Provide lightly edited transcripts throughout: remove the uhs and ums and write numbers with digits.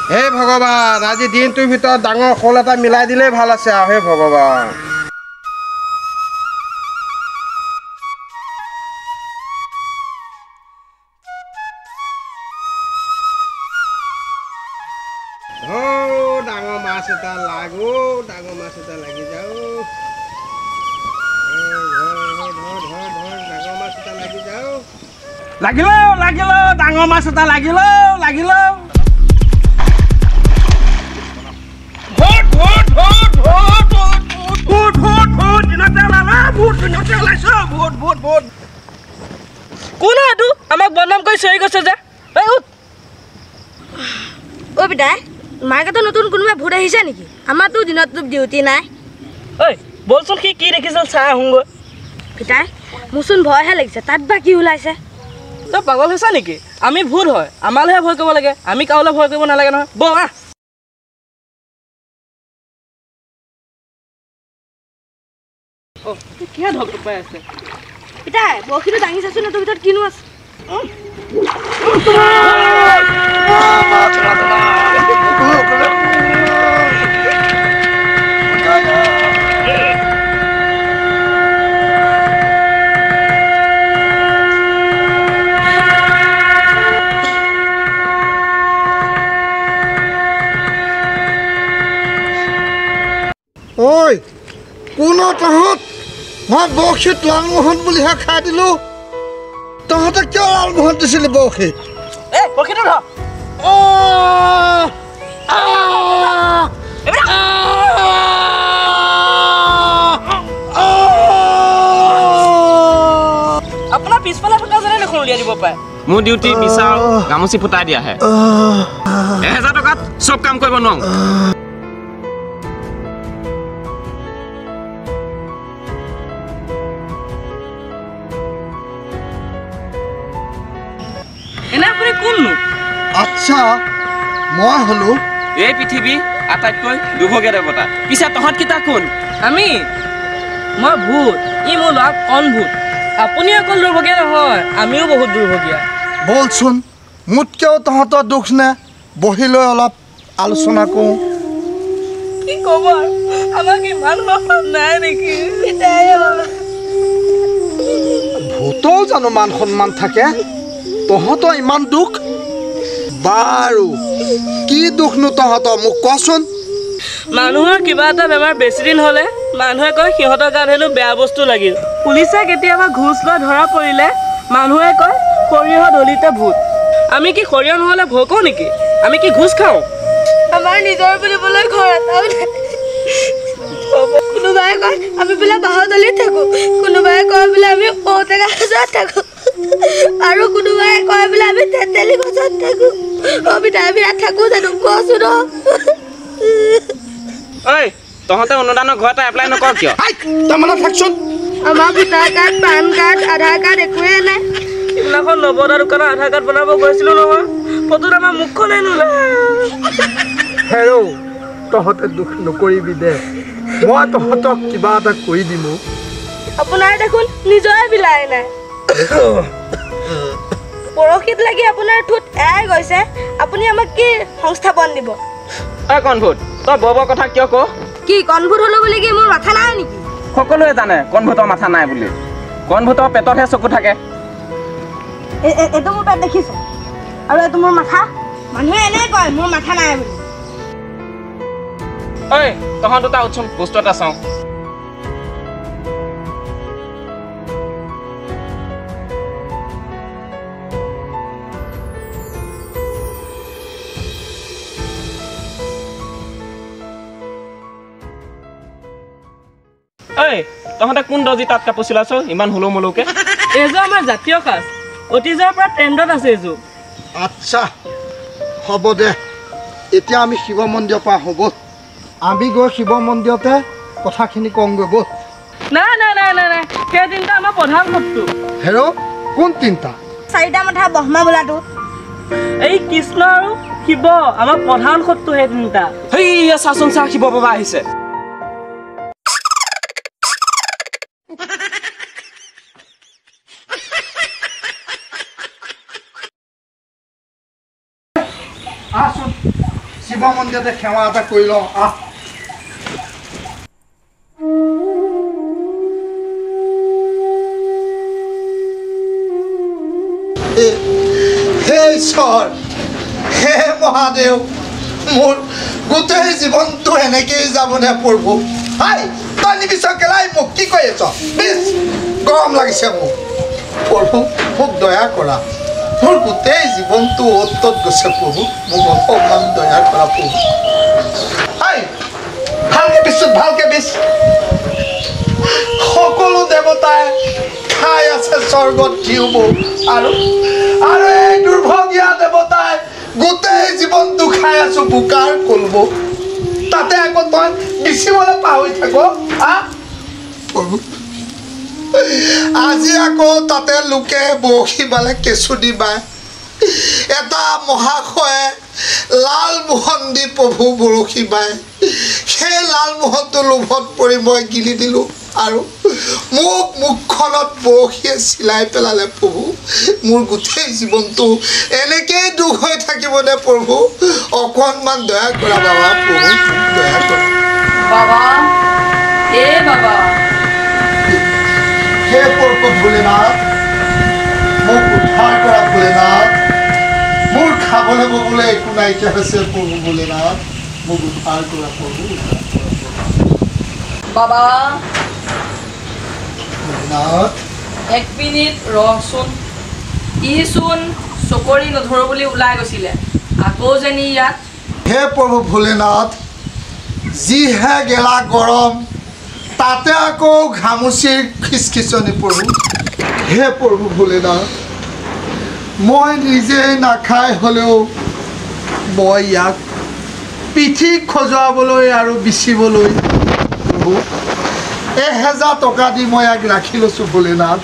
হে ভগৱান আজি দিনটোৰ ভিতৰত ডাঙৰ খোল এটা মিলাই দিলেই ভাল আছে আৰু হে ভগৱান ডাঙৰ মাছ এটা লাগো ডাঙৰ মাছ এটা লাগি যাও ডাঙৰ মাছ এটা লাগি যাও লাগিল ডাঙৰ মাছ এটা লাগিল কোন এইটো আমাক বদনাম কৰি চৰি গৈছে যে ও পিতাই মাৰ্কেটত নতুন কোনোবা ভূত আহিছে নেকি আমাৰতো দিনততো ডিউটি নাই ঐ বলচোন কি দেখিছিল চাই আহোঁগৈ পিতাই মোৰচোন ভয়হে লাগিছে তাত বা কি ওলাইছে তই পাগল হৈছা নেকি আমি ভূত হয় আমালৈহে ভয় কৰিব লাগে আমি কাৰোলৈ ভয় কৰিব নালাগে নহয় বৌ আহ কিয় ধক পাই আছে পিতাই বৰশীটো দাঙি চাচোন তোৰ ভিতৰত কিনো আছে ঐ কোন তহঁত মই বৰশীত লালমোহন বুলিহে খাই দিলোঁ তহঁতে কিয় লালমোহন দিছিলি বৰশীত বৰশীটো ধৰ আপোনাৰ পিছফালে থকা যেনে দেখোন উলিয়াই দিব পাৰে মোৰ ডিউটি বিচাৰ গামুচি ফুটাই দিয়াহে 1000 টকাত চব কাম কৰিব নোৱাৰো আচ্ছা মই হলো এই পৃথিৱী আটাইতকৈ দুৰ্ভগীয়া দেৱতা পিছে তহঁত কিতা কোন আমি মই ভূত ই মোৰ ল'ৰা কণ ভূত আপুনি অকল দুৰ্ভগীয়া নহয় আমিও বহুত দুৰ্ভগীয়া বলচোন মোতকেও তহঁতৰ দুখ নে বহি লৈ অলপ আলোচনা কৰোঁ কি ক'ব আমাক ইমান মৰম নাই নেকি ভূতৰ জানো মান সন্মান থাকে তহঁতৰ ইমান দুখ বাৰু কি দুখনো তহঁতৰ মোক কচোন মানুহৰ কিবা এটা বেমাৰ বেছি দিন হ'লে মানুহে কয় সিহঁতৰ গাত হেনো বেয়া বস্তু লাগিল পুলিচে কেতিয়াবা ঘুচ লৈ ধৰা পৰিলে মানুহে কয় সৰিয়হ দলিতে ভূত আমি কি সৰিয়হ নহ'লে ভয় কৰোঁ নেকি আমি কি ঘুচ খাওঁ আমাৰ নিজৰ বুলিবলৈ ঘৰ এটাও নাই কোনোবাই কয় আমি বোলে বাঁহৰ তলিত থাকোঁ কোনোবাই কয় বোলে আমি ঔটেঙা গছত থাকোঁ আৰু কোনোবাই কয় বোলে আমি তেতেলী গছত থাকোঁ পিতাই আমি ইয়াত থাকোঁ জানো কচোন ঐ তহঁতে অনুদানৰ ঘৰ এটা এপ্লাই নকৰ কিয় তাৰমানে থাকচোন আমাৰ ভোটাৰ কাৰ্ড পান কাৰ্ড আধাৰ কাৰ্ড একোৱেই নাই সিদিনাখন নৱদা দোকানৰ আধাৰ কাৰ্ড বনাব গৈছিলোঁ নহয় ফটোত আমাৰ মুখখনেই নোলায় হেৰৌ তহঁতে দুখ নকৰিবি দে মই তহঁতক কিবা এটা কৰি দিম আপোনাৰ দেখোন নিজৰে বিলাই নাই পৰহিত লাগি আপোনাৰ ঠোঁট এৰাই গৈছে আপুনি আমাক কি সংস্থাপন দিব ঐ কণভূত তই বৰ কথা কিয় ক কি কণভূত হ'লো বুলি কি মোৰ মাথা নাই নেকি সকলোৱে জানে কণভূতৰ মাথা নাই বুলি কণভূতৰ পেটতহে চকু থাকে এইটো মোৰ পেট দেখিছে আৰু এইটো মোৰ মাথা মানুহে এনেই কয় মোৰ মাথা নাই বুলি ঐ তহঁত দুটা উঠচোন বস্তু এটা চাওঁ ঐ তহঁতে কোন দৰ্জি তাত কাপোৰ চিলাইছ ইমান হুলু মুলুকে এইযোৰ আমাৰ জাতীয় সাজ অতীজৰ পৰা ট্ৰেণ্ডত আছে এইযোৰ আচ্ছা হ'ব দে এতিয়া আমি শিৱ মন্দিৰৰ পৰা হ'ব আমি গৈ শিৱ মন্দিৰতে কথাখিনি কওঁগৈ ব'ল নাই নাই নাই নাই নাই সেই তিনিটা আমাৰ প্ৰধান শত্ৰু হেৰৌ কোন তিনিটা চাৰিটা মাথা ব্ৰহ্মা বোলাটো এই কৃষ্ণ আৰু শিৱ আমাৰ প্ৰধান শত্ৰু সেই তিনিটা হেইয়া চাচোন চা শিৱ বাবা আহিছে শিৱ মন্দিৰতে সেৱা এটা কৰি লওঁ আহ হে ঈশ্বৰ হে মহাদেৱ মোৰ গোটেই জীৱনটো এনেকেই যাবনে প্ৰভু হাই তই নিবিচাৰ কেলাই মোক কি কৈ আছ প্লিজ গৰম লাগিছে মোক প্ৰভু মোক দয়া কৰা মোৰ গোটেই জীৱনটো অত গৈছে প্ৰভু মোক অকণমান দয়া কৰা প্ৰভু হাই ভালকে বিছ সকলো দেৱতাই খাই আছে স্বৰ্গত ঘিউ আৰু এই দুৰ্ভগীয়া দেৱতাই গোটেই জীৱনটো খাই আছো বোকাৰ কলব তাতে আকৌ তই বিচিবলৈ পাহৰি থাক আজি আকৌ তাতে লোকে বৰশী বালে কেঁচু দি বায় এটা মহাশয়ে লালমোহন দি প্ৰভু বৰশী বায় সেই লালমোহনটো লোভত পৰি মই গিলি দিলোঁ আৰু মোক মুখখনত বৰশীয়ে চিলাই পেলালে প্ৰভু মোৰ গোটেই জীৱনটো এনেকেই দুখ হৈ থাকিবনে প্ৰভু অকণমান দয়া কৰা বাবা প্ৰভু দয়া কৰা বাবা বাবা হে প্ৰভু ভোলেনাথ মোক উদ্ধাৰ কৰা ভোলেনাথ মোৰ খাবলৈ ববলৈ একো নাইকিয়া হৈছে প্ৰভু ভোলেনাথ মোক উদ্ধাৰ কৰা প্ৰভু বাবা ভোলেনাথ এক মিনিট ৰচোন ইচোন চকৰি নধৰো বুলি ওলাই গৈছিলে আকৌ যেনি ইয়াত হে প্ৰভু ভোলেনাথ যিহে গেলা গৰম তাতে আকৌ ঘামুচিৰ খিচখিচনি প্ৰভু হে প্ৰভু ভোলেনাথ মই নিজেই নাখাই হ'লেও মই ইয়াক পিঠি খজুৱাবলৈ আৰু বিচিবলৈ প্ৰভু 1000 টকা দি মই ইয়াক ৰাখি লৈছোঁ ভোলেনাথ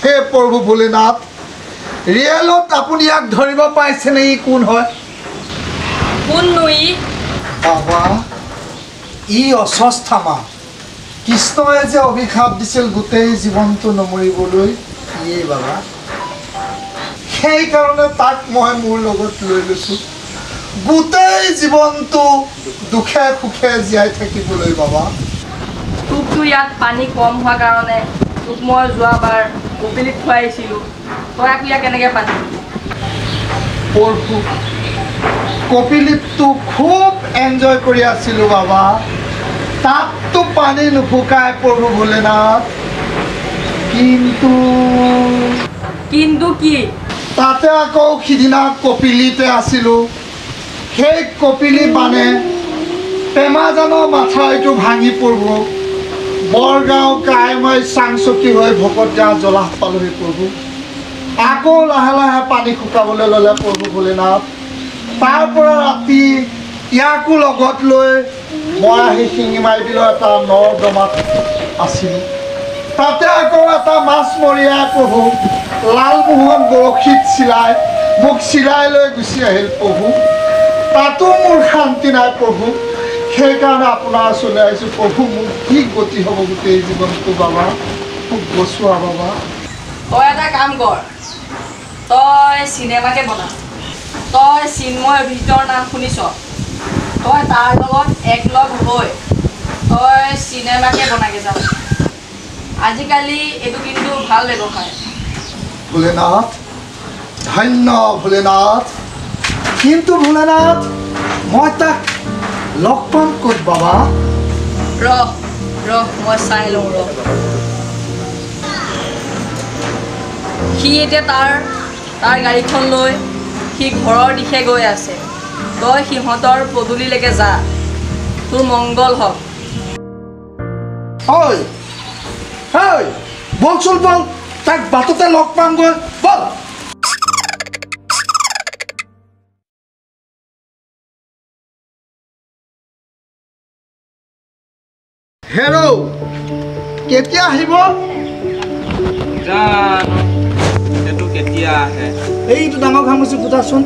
হে প্ৰভু ভোলেনাথ ৰিয়েলত আপুনি ইয়াক ধৰিব পাইছেনে ই কোন হয় কোননো ই বাবা ই অস্বস্থামা কৃষ্ণই যে অভিশাপ দিছিল গোটেই জীৱনটো নমৰিবলৈ ইয়ে বাবা সেইকাৰণে তাক মই মোৰ লগত লৈ লৈছোঁ গোটেই জীৱনটো দুখে সুখে জীয়াই থাকিবলৈ বাবা তোকতো ইয়াত পানী কম হোৱাৰ কাৰণে তোক মই যোৱাবাৰ কপিলিত খুৱাইছিলোঁ তই আকৌ ইয়াত কেনেকৈ পানী প্ৰভু কপিলিতটো খুব এনজয় কৰি আছিলোঁ বাবা তাততো পানী নুফুকায় প্ৰভু ভোলেনাথ কিন্তু কি তাতে আকৌ সিদিনা কপিলিতে আছিলোঁ সেই কপিলি বানে পেমাজানৰ মাথাউৰিটো ভাঙি পৰিব বৰগাঁও কাইমৈ চাংচকী হৈ ভকতগাঁও জলাহ পালোহি প্ৰভু আকৌ লাহে লাহে পানী শুকাবলৈ ল'লে প্ৰভু ভোলেনাথ তাৰ পৰা ৰাতি ইয়াকো লগত লৈ মই আহি শিঙিমাৰি বিলৰ এটা নৰ্দমাত আছিলোঁ তাতে আকৌ এটা মাছমৰীয়াই প্ৰভু লালমোহন বৰশীত চিলাই মোক চিলাই লৈ গুচি আহিল প্ৰভু তাতো মোৰ শান্তি নাই প্ৰভু সেইকাৰণে আপোনাৰ ওচৰলৈ আহিছোঁ প্ৰভু মোক কি গতি হ'ব গোটেই জীৱনটো বাবা মোক বচোৱা বাবা তই এটা কাম কৰ তই চিনেমাকে বনা তই চিন্ময় অভিজিতৰ নাম শুনিছ তই তাৰ লগত একলগ হৈ তই চিনেমাকে বনাকে যা আজিকালি এইটো কিন্তু ভাল ব্যৱসায় ভোলেনাথ ধন্য ভোলেনাথ কিন্তু ভোলেনাথ মই তাক লগ পাম ক'ত বাবা ৰহ মই চাই লওঁ সি এতিয়া তাৰ গাড়ীখন লৈ সি ঘৰৰ দিশে গৈ আছে তই সিহঁতৰ পদূলিলৈকে যা তোৰ মংগল হওক ঐ বলচোন বল তাক বাটতে লগ পামগৈ বল হেৰৌ কেতিয়া আহিব জানো কেতিয়া আহে এইটো ডাঙৰ ঘামুচি ফুটাচোন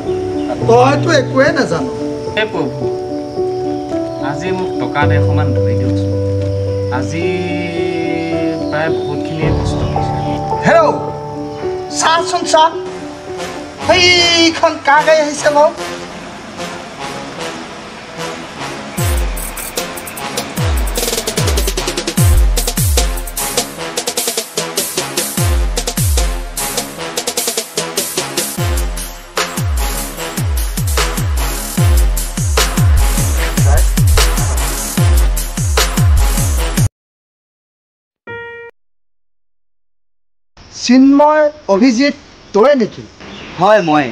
তইতো একোৱে নাজানো হে প্ৰভু আজি মোক টকা 100মান ধৰি দিয়কচোন আজি প্ৰায় বহুতখিনিয়ে কষ্ট হৈছে হেৰৌ চাচোন চা সেইখন কা গাড়ী আহিছে বাৰু চিন্ময় অভিজিত তই নেকি? হয় মই।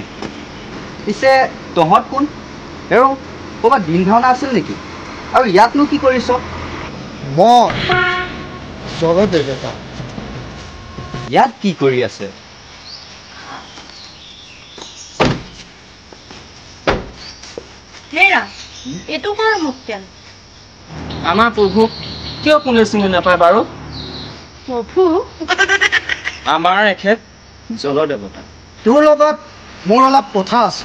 পিছে তহঁত কোন? আৰু ক'ৰবাত দিন ভাওনা আছিল নেকি? আৰু ইয়াতনো কি কৰিছ? মই জলদেৱ এটা। ইয়াত কি কৰি আছে? হেৰা এইটো কৰ মোক তেল আমাৰ প্ৰভুক কিয় কোনে চিনি নাপায় বাৰু? প্ৰভু আমাৰ এখেত জলদেৱতা। তোৰ লগত মোৰ অলপ কথা আছে।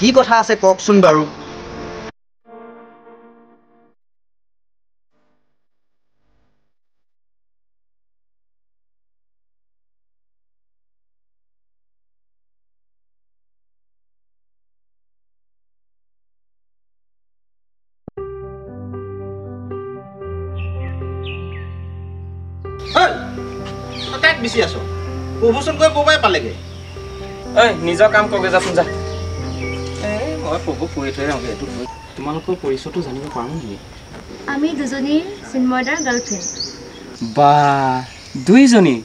কি কথা আছে কওকচোন বাৰু। তাক বিচি আছ প্ৰভুচোন গৈ ক'ৰবাই পালেগে। ঐ নিজৰ কাম কৰগে যাচোন যা। মই প্ৰভুক কৰি থৈ আহোঁগৈ। এইটো তোমালোকৰ পৰিচয়টো জানিব পাৰোঁ নেকি? আমি দুজনী চিন্ময়দাৰ গাৰ্লফ্ৰেণ্ড। বা দুইজনী?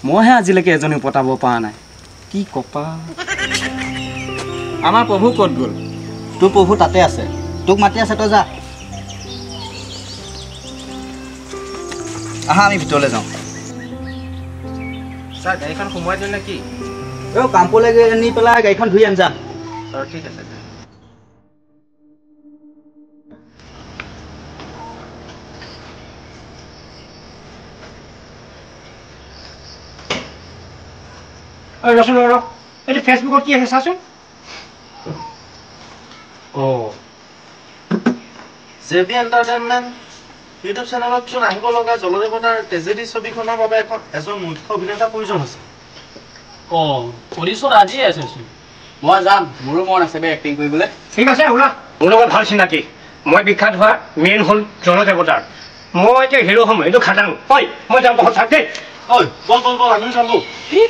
মইহে আজিলৈকে এজনী পতাব পৰা নাই। কি কপা। আমাৰ প্ৰভু ক'ত গ'ল? তোৰ প্ৰভু তাতে আছে, তোক মাতি আছে, তই যা। আহা আমি ভিতৰলৈ যাওঁ। ছাৰ গাড়ীখন সোমোৱাই দিলে নে কি? কামপুৰলৈ নি পেলাই গাড়ীখন ধুই আন যা। ঠিক আছে। ৰচোন এইটো ফেচবুকত কি আছে চাচোন। জেবি এণ্টাৰটেইনমেণ্ট ইউটিউব চেনেলত চোন আহিব লগা জলদেৱতাৰ ট্ৰেজেডি ছবিখনৰ বাবে এজন মুখ্য অভিনেতা প্ৰয়োজন আছে। অডিশ্যন আজিয়ে আছে চোন। মই যাম, মোৰো মন আছে এক্টিং কৰিবলৈ। ঠিক আছে শুনা, মোৰ লগত ভাল চিনাকি। মই বিখ্যাত হোৱা মেইন হ'ল জলদেৱতাৰ। মই এতিয়া হিৰো হ'ম, এইটো খাটাং। ঐ মই যাম বহুত থাক দেই। বল আমি যাবো।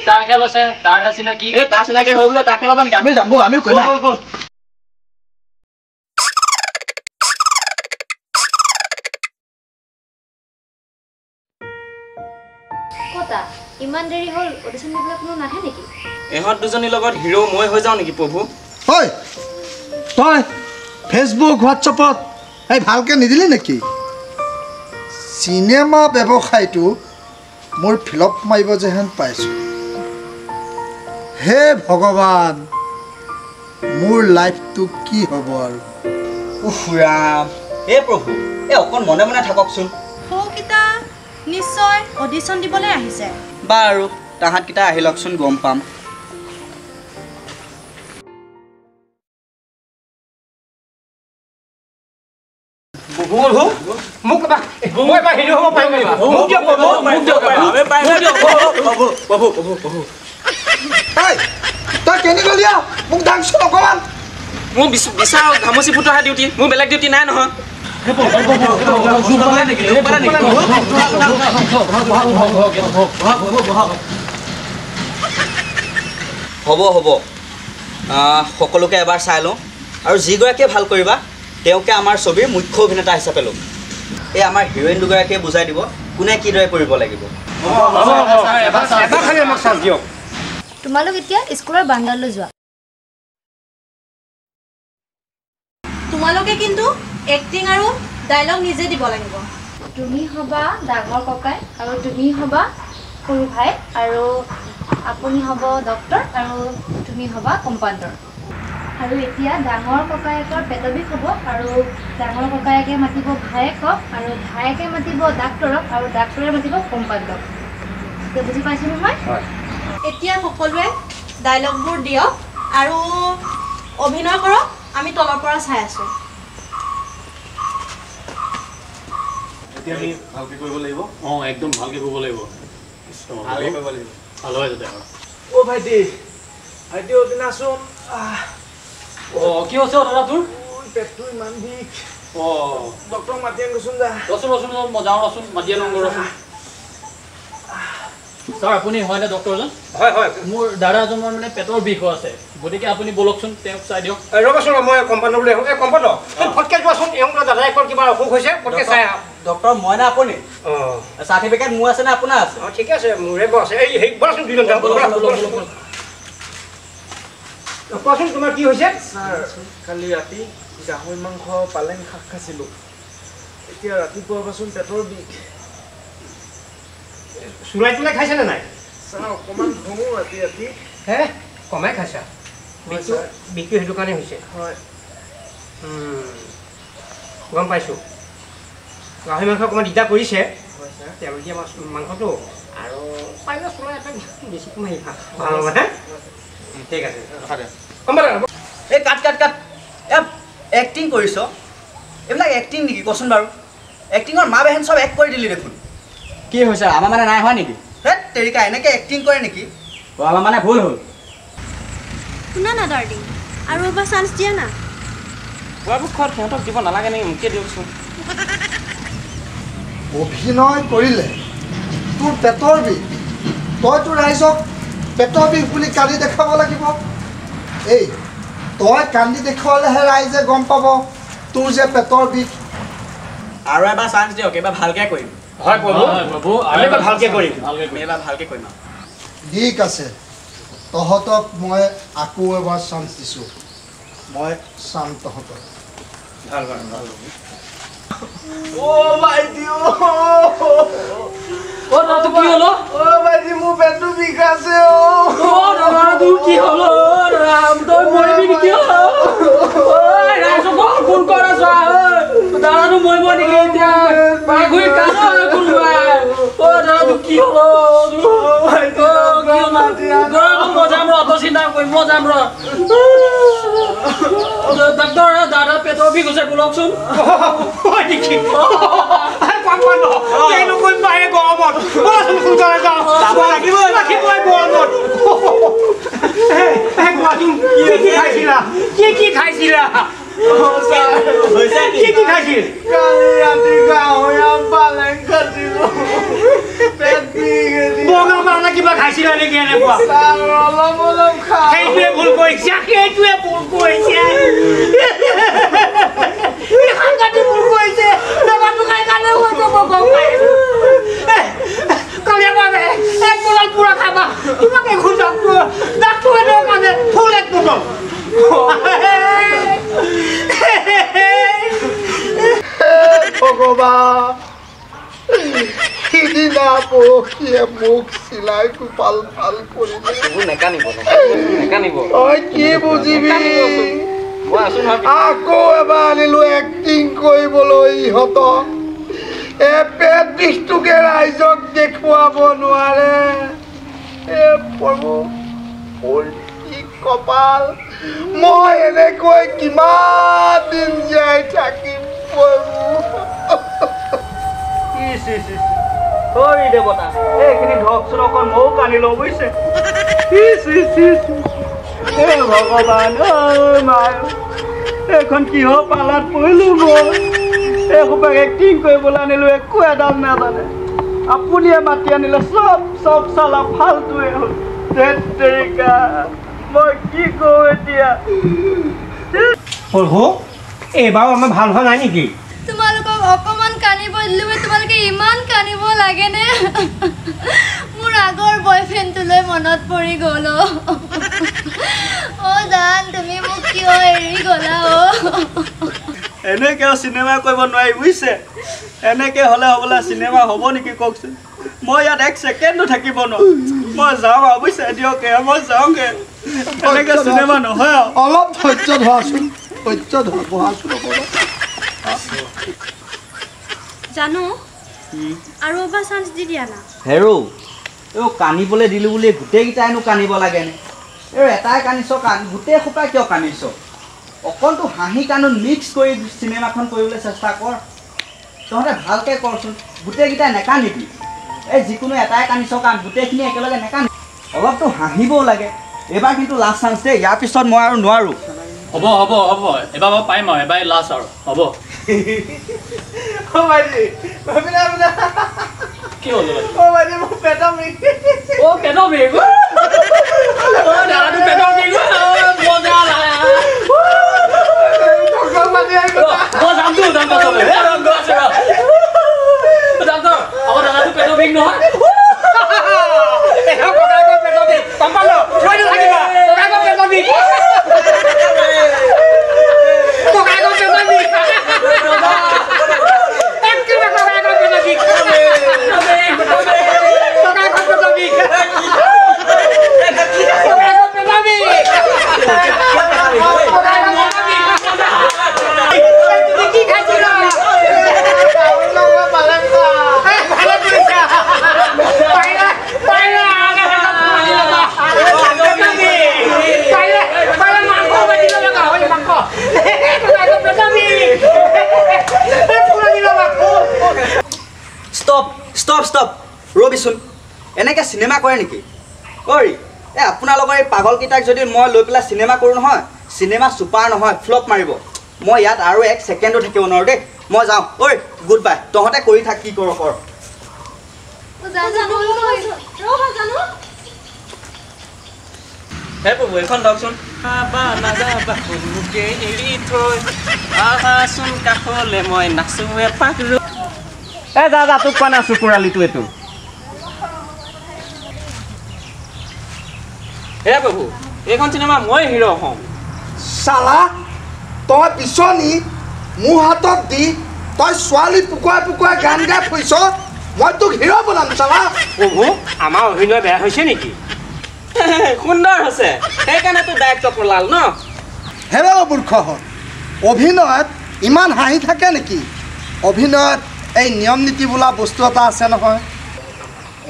তাৰ খেল আছে, তাৰ চিনাকি। তাৰ চিনাকি হৈ বোলে তাকে ল'বা নেকি? আমি যাম, আমিও কৰিম। কতা ইমান দেৰি হ'ল অডিশ্যন দিবলৈ কোনো নাহে নেকি? ইহঁত দুজনীৰ লগত হিৰো মই হৈ যাওঁ নেকি প্ৰভু? ঐ তই ফেচবুক হোৱাটছআপত ভালকৈ নিদিলি নেকি? চিনেমা ব্যৱসায়টো মোৰ ফ্লপ মাৰিব যেহেন পাইছোঁ। হে ভগৱান, মোৰ লাইফটো কি হ'ব আৰু? ৰাম, হে প্ৰভু, অকণ মনে মনে থাককচোন। সৌকেইটা নিশ্চয় অডিশ্যন দিবলৈ আহিছে। বাৰু তাহাঁতকেইটা আহি লওকচোন, গম পাম। মোক মই এবাৰ হিৰো হ'ব পাৰিম নেকি? মোক দিয়ক তই কেনি গ'লি? মোক ডাকচোন অকণমান। মোৰ বিচাৰ ঘামচি ফুটাহে ডিউটি, মোৰ বেলেগ ডিউটি নাই নহয়। হ'ব সকলোকে এবাৰ চাই লওঁ, আৰু যিগৰাকীয়ে ভাল কৰিবা তেওঁকে আমাৰ ছবিৰ মুখ্য অভিনেতা হিচাপে ল'ম। এই আমাৰ হিৰইন দুগৰাকীয়ে বুজাই দিব কোনে কিদৰে কৰিব লাগিব। তোমালোক এতিয়া স্কুলৰ বান্দালৈ যোৱা। তোমালোকে কিন্তু এক্টিং আৰু ডাইলগ নিজে দিব লাগিব। তুমি হ'বা ডাঙৰ ককাই আৰু তুমি হ'বা সৰু ভাই, আৰু আপুনি হ'ব ডক্টৰ আৰু তুমি হ'বা কম্পাউণ্ডাৰ। আৰু এতিয়া ডাঙৰ ককায়েকৰ পেটৰ বিষ হ'ব, আৰু ডাঙৰ ককায়েকে মাতিব ভায়েকক, আৰু ভায়েকে মাতিব ডাক্তৰক, আৰু ডাক্তৰে মাতিব কম্পাউণ্ডাৰক। এতিয়া বুজি পাইছে নহয়? এতিয়া সকলোৱে ডাইলগবোৰ দিয়ক আৰু অভিনয় কৰক। আমি তলৰ পৰা চাই আছোঁ। এতিয়া আমি ভালকৈ কৰিব লাগিব। একদম ভালকৈ কৰিব লাগিব। ভাল হয় যাতে। ভাইটি দিনাচোন কি হৈছে দাদা তোৰ? পেটটো ইমান বিষ। ডক্টৰক মাতি আনিছোন যা। ৰচোন মই যাওঁ, মাতি আনো ৰচোন। ছাৰ আপুনি হয়নে ডক্টৰজন? হয়। মোৰ দাদা এজনৰ মানে পেটৰ বিষ হৈ আছে, গতিকে আপুনি বলকচোন তেওঁক চাই দিয়ক। ৰ'বচোন মই কম্পাউণ্ডাৰ বুলি আহোঁ। কম্পাউণ্ডাৰ ফটকৈ যোৱাচোন, দাদা একৰ কিবা অসুখ হৈছে, ফটকৈ চাই আহক। ডক্টৰ মই না আপুনি অঁ চাৰ্টিফিকেট মোৰ আছে নে আপোনাৰ আছে অঁ ঠিক আছে মোৰে বছ এই বৰাচোন দুজন যাওঁ কোৱাচোন তোমাৰ কি হৈছে স্যাৰ কালি ৰাতি গাহৰি মাংস পালেং শাক খাইছিলোঁ এতিয়া ৰাতিপুৱাৰ পাচোন পেটৰ বিষ চুলাই তুলাই খাইছেনে নাই স্যাৰ অকণমান ধুওঁ ৰাতি ৰাতি হে কমাই খাইছা বিষটো সেইটো কাৰণে হৈছে হয় গম পাইছোঁ গাহৰি মাংস অকণমান দিগদাৰ কৰিছে হয় ছাৰ তেলগীয়া মাংসটো আৰু পাৰিলে চুলাই এটা বেছি কমাই ভাল হ'ব হে ঠিক আছে গম পালা এই কাট কাট কাট এক্টিং কৰিছ এইবিলাক এক্টিং নেকি কচোন বাৰু এক্টিঙৰ মা বেহেন চব এক্ট কৰি দিলি দেখোন কি হৈছে আমাৰ মানে নাই হোৱা নেকি হে তেৰিকা এনেকৈ এক্টিং কৰে নেকি আমাৰ মানে ভুল হ'ল শুনা না ডাৰ্লিং আৰু এবাৰ চান্স দিয়া না পৰাপক্ষত সিহঁতক দিব নালাগে নেকি মোকে দিয়কচোন অভিনয় কৰিলে তোৰ পেটৰ বিষ তইতো ৰাইজক পেটৰ বিষ বুলি কান্দি দেখাব লাগিব এই তই কান্দি দেখুৱালেহে ৰাইজে গম পাব তোৰ যে পেটৰ বিষ আৰু এবাৰ চান্স দিয়ক এইবাৰ ভালকৈ কৰিম হয় প্ৰভু আমি এবাৰ ভালকৈ কৰিম এইবাৰ ভালকৈ কৰিম ঠিক আছে তহঁতক মই আকৌ এবাৰ চান্স দিছোঁ মই চাম তহঁতক ভাল ভাল ভাল অ' ভাইটি অ' দাদা কি হ'ল অ' ভাইটি মোৰ পেটটো বিষাইছে অ' দাদা তোৰ কি হ'ল ৰাম তই মৰিবি নেকি ঐ ৰাইজক ফোন কৰ আছা দাদাটো মৰিব নেকি এতিয়া পাগুৰি কান কোনোবাই অ' দাদা তোৰ কি হ'ল মই যাম ৰ তই চিন্তা কৰিম মই যাম ৰ ডাক্তৰ দাদা পেটৰ বিষ হৈছে বোলকচোন হয় নেকি এনেকৈ পায় গৰমত সোনকালে যাওঁ লাগিবই গৰমত কি খাইছিলা কি খাইছিলা কি খাইছিল কালি ৰাতি গাহৰি পালেং খাইছিলোঁ পেট বিষ বগা মানা কিবা খাইছিলা নেকি এনেকুৱা ছাৰ অলপ অলপ খাওঁ সেইটোৱে ভুল কৰিছে ভুল কৰিছে বেমাৰটো খাই কাৰণে হৈছে কালি এবাৰ এক বটল পুৰা খাবা তোমাকে খোজাক ডাক্তৰে দেওয়াৰ কাছে ফুল এক বোতল ভগৱান সিদিনা পৰহিয়ে মোক চিলাই ভাল ভাল কৰিলে নেকানিব তই কি বুজিবি আকৌ এবাৰ আনিলোঁ এক্টিং কৰিবলৈ ইহঁতক পেট বিষটোকে ৰাইজক দেখুৱাব নোৱাৰে প্ৰভু মোৰ কি কপাল মই এনেকৈ কিমান দিন জীয়াই থাকিম প্ৰভু দেৱতা এইখিনি ধৰকচোন অকণ ময়ো কান্দি লওঁ বুজিছে ভগৱান এইখন কিহৰ পালাত পৰিলো মই এইসোপাক এক্টিং কৰিবলৈ আনিলো একো এডাল নাজানে আপুনিয়ে মাতি আনিলে চব চালা ফাল্টুৱে হ'ল তেৰিকা মই কি কৰোঁ এতিয়া প্ৰভু এইবাৰো আমাৰ ভাল হোৱা নাই নেকি তোমালোকক অকমান কানিব দিলো তোমালোকে ইমান কানিব লাগেনে মোৰ আগৰ বয়ফ্ৰেণ্ডটোলৈ মনত পৰি গ'ল অ' দান তুমি মোক কিয় এৰি গ'লা এনেকৈ চিনেমা কৰিব নোৱাৰি বুজিছে এনেকৈ হ'লে হ'বলা চিনেমা হ'ব নেকি কওকচোন মই ইয়াত এক ছেকেণ্ডো থাকিব নোৱাৰোঁ মই যাওঁ আৰু বুজিছে দিয়ক মই যাওঁগৈ এনেকৈ চিনেমা নহয় আৰু অলপ ধৈৰ্য ধৰাচোন বহাচোন অকণমান জানো আৰু এবাৰ চান্স দি দিয়া না হেৰো এই কান্দিবলৈ দিলোঁ বুলি গোটেইকেইটাইনো কান্দিব লাগেনে এই এটাই কান্দিছ গোটেই সোপাই কিয় কান্দিছ অকণটো হাঁহি কান্দোন মিক্স কৰি চিনেমাখন কৰিবলৈ চেষ্টা কৰ তহঁতে ভালকৈ কৰচোন গোটেইকেইটাই নেকান্দিবি এই যিকোনো এটাই কান্দিছ কাৰণ গোটেইখিনি একেলগে নেকান্দি অলপতো হাঁহিবও লাগে এইবাৰ কিন্তু লাষ্ট চান্স দেই ইয়াৰ পিছত মই আৰু নোৱাৰোঁ হ'ব এবাৰ মই পাৰিম আৰু এবাৰ লাষ্ট আৰু হ'ব অ' ভাইটি কি হ'ল অ' ভাইটি মোৰ পেটৰ বিষ অ' পেটৰ বিষ দাদাটো পেটৰ বিষ মজা ডক্টৰ মাতি আহিব মই যাম এনেকৈ চিনেমা কৰে নেকি? ঐ আপোনালোকৰ এই পাগলকেইটাক যদি মই লৈ পেলাই চিনেমা কৰোঁ নহয়, চিনেমা ছুপাৰ নহয়, ফ্লপ মাৰিব। মই ইয়াত আৰু 1 ছেকেণ্ডো থাকিব নোৱাৰোঁ দেই। মই যাওঁ। ঐ গুড বাই, তহঁতে কৰি থাক, কি কৰ কৰ। হে প্ৰভু এখন দকচোন। এৰি থৈ আহাচোন কাষলে মই নাচো এপাক। যা তোক কোৱা নাচো কুৰালিটো এইটো। হে প্ৰভু এইখন চিনেমা মই হিৰ' হওঁ। চালা তই পিছনি মোৰ হাতত দি তই ছোৱালী পুকুৱাই পুকুৱাই গান গাই ফুৰিছ, মই তোক হিৰ' বনাম চালা। প্ৰভু আমাৰ অভিনয় বেয়া হৈছে নেকি? সুন্দৰ হৈছে, সেইকাৰণেতো ডাইৰেক্টৰ পলাল ন। হেৰৌ মূৰ্খহঁত, অভিনয়ত ইমান হাঁহি থাকে নেকি? অভিনয়ত এই নিয়ম নীতি বোলা বস্তু এটা আছে নহয়।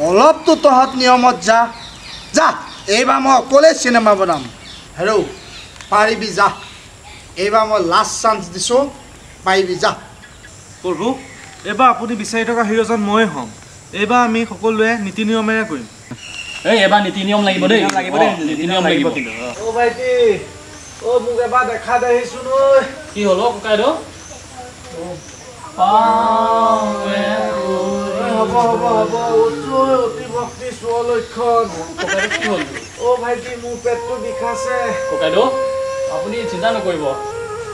অলপতো তহঁত নিয়মত যা। এইবাৰ মই অকলেই চিনেমা বনাম। হেৰৌ পাৰিবি যা, এইবাৰ মই লাষ্ট চান্স দিছোঁ, পাৰিবি যা। প্ৰভু এইবাৰ আপুনি বিচাৰি থকা হিৰ'জন ময়ে হ'ম। এইবাৰ আমি সকলোৱে নীতি নিয়মেৰে কৰিম। এবাৰ নীতি নিয়ম লাগিব দেই, নীতি নিয়ম লাগিব কিন্তু। অ' ভাইটি, অ' মোক এবাৰ দেখা দেখিছোন। কি হ'ল ককাইদেউ? হ'ব অতি ভক্তি স্বলক্ষণ। কি হ'ল? অ' ভাইটি মোৰ পেটটো বিষাইছে। ককাইদেউ আপুনি চিন্তা নকৰিব।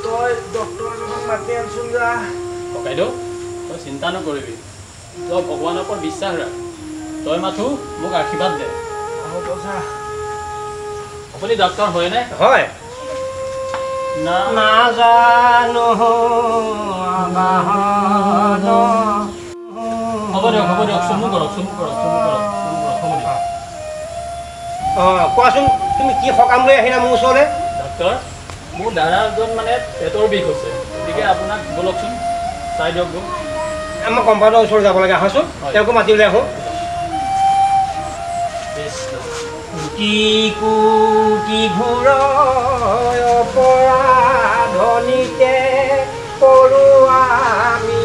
তই ডক্তৰ এজনক মাতি আনচোন যা। ককাইদেউ তই চিন্তা নকৰিবি, তই ভগৱানৰ ওপৰত বিশ্বাস ৰাখ। তই মাথো মোক আশীৰ্বাদ দে। হ'ব যা। আপুনি ডক্তৰ হয়নে? হয় নাজানো হ'ব দিয়ক চমু কৰক হ'ব দিয়ক। কোৱাচোন তুমি কি সকাম লৈ আহিলা মোৰ ওচৰলৈ? ডাক্তৰ মোৰ দাদাজন মানে পেটৰ বিষ হৈছে, গতিকে আপোনাক ব'লকচোন চাই দিয়ক গৈ। আমাৰ কম্পাউণ্ডৰ ওচৰত যাব লাগে, আহাচোন তেওঁকো মাতি লৈ আহোঁ। কোটি কোটি ঘূৰ অপৰাধনীতে কৰোৱা আমি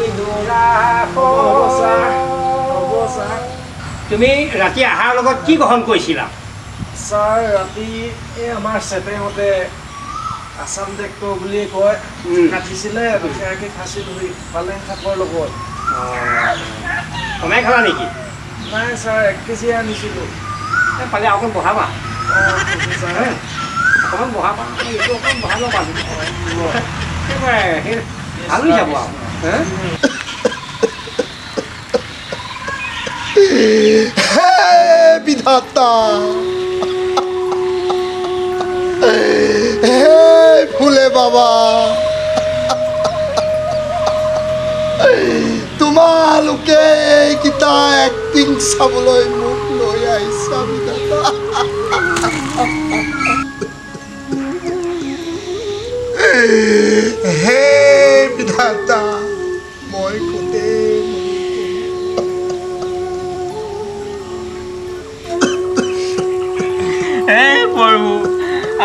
তুমি ৰাতি আহাৰ লগত কি গ্ৰহণ কৰিছিলা? ছাৰ ৰাতি এই আমাৰ চেটেহঁতে আছাম ডেক্টৰ বুলিয়ে কয় কাটিছিলে, সেয়াকে খাইছিলোঁ পালেং শাকৰ লগত। কমাই খালা নেকি? নাই ছাৰ 1 কেজি আনিছিলোঁ। পালে অকণ বহাবা, ছাৰ অকণমান বহাবা, এইটো অকণমান বহাব পাৰোঁ, ভাল হৈ যাব আৰু। হে বিধাতা, হে ফুলে বাবা, তোমালোকে এইকেইটা এক্টিং চাবলৈ মোক লৈ আহিছা বিধাতা। হে বিধাতা, মই গোটেই হে প্ৰভু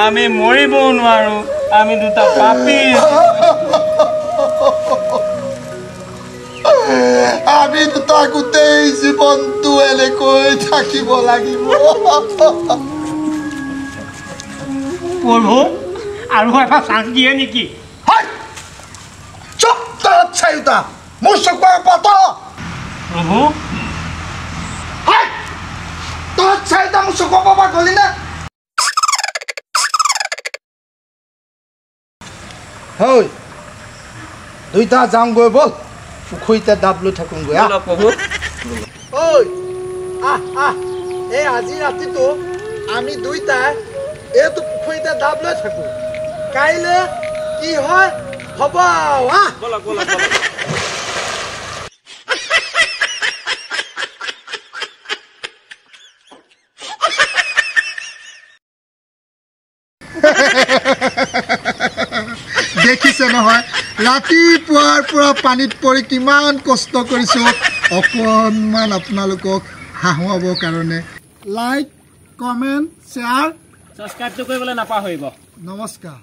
আমি মৰিবও নোৱাৰো, আমি দুটা পাপী। আমি দুটা গোটেই জীৱনটো এনেকৈ থাকিব লাগিব। প্ৰভু আৰু এবাৰ চান্স দিয়ে নেকি? চুপ তহঁত চাৰিওটা, মোৰ চকুৰ পাত। প্ৰভু তহঁত চাৰিওটা মোৰ চকুৰ পৰা গলি নে? হৈ দুইটা যাওঁগৈ ব'ল, পুখুৰীতে ডাব লৈ থাকোঁগৈ। প্ৰভু ঐ এই আজি ৰাতিটো আমি দুইটাই এইটো পুখুৰীতে ডাব লৈ থাকোঁ। কাইলৈ কি হয় হ'ব দেখিছে নহয়, ৰাতিপুৱাৰ পৰা পানীত পৰি কিমান কষ্ট কৰিছোঁ অকণমান আপোনালোকক হাঁহুৱাবৰ কাৰণে। লাইক, কমেণ্ট, শ্বেয়াৰ, ছাবস্ক্ৰাইবটো কৰিবলৈ নাপাহৰিব। নমস্কাৰ।